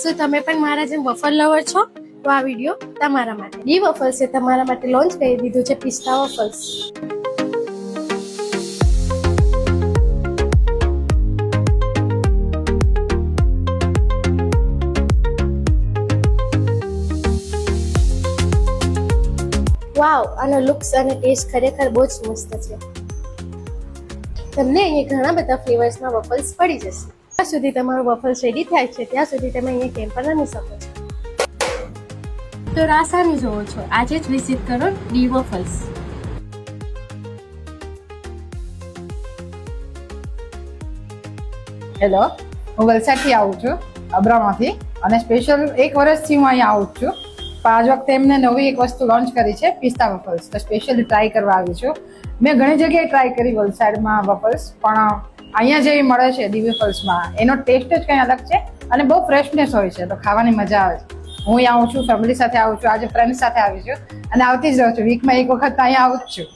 શું તમે પણ મારા જેમ વફર લવર છો? તો આ વિડીયો તમારા માટે. ડી વફલ્સે તમારા માટે લોન્ચ કરી દીધું છે પિસ્તા વફલ્સ. વાવ, આનો લુક્સ અને ટેસ્ટ ખરેખર બહુ જ મસ્ત છે. તમને અહીંયા ઘણા બધા ફ્લેવર્સના વફલ્સ પડી જશે. જ્યાં સુધી તમારું વફલ્સ રેડી થાય છે ત્યાં સુધી તમે અહીંયા કેમ પણ રમી શકો છો. તો રાહ સામે જોવો છો, આજે જ વિઝિટ કરો ડી વફલ્સ. હેલો, હું વલસાડથી આવું છું, અબ્રામાંથી, અને સ્પેશિયલ 1 વર્ષથી હું અહીંયા આવું છું. પણ આજ વખતે એમને નવી એક વસ્તુ લોન્ચ કરી છે, પિસ્તા વફલ્સ. તો સ્પેશિયલી ટ્રાય કરવા આવી છું. મેં ઘણી જગ્યાએ ટ્રાય કરી વલસાડમાં વફલ્સ, પણ અહીંયા જેવી મળે છે ડી વફલ્સમાં એનો ટેસ્ટ જ કંઈ અલગ છે અને બહુ ફ્રેશનેસ હોય છે, તો ખાવાની મજા આવે છે. હું અહીંયા આવું છું, ફેમિલી સાથે આવું છું, આજે ફ્રેન્ડ સાથે આવી છું અને આવતી જ રહું છું. વીકમાં 1 વખત અહીંયા આવું જ છું.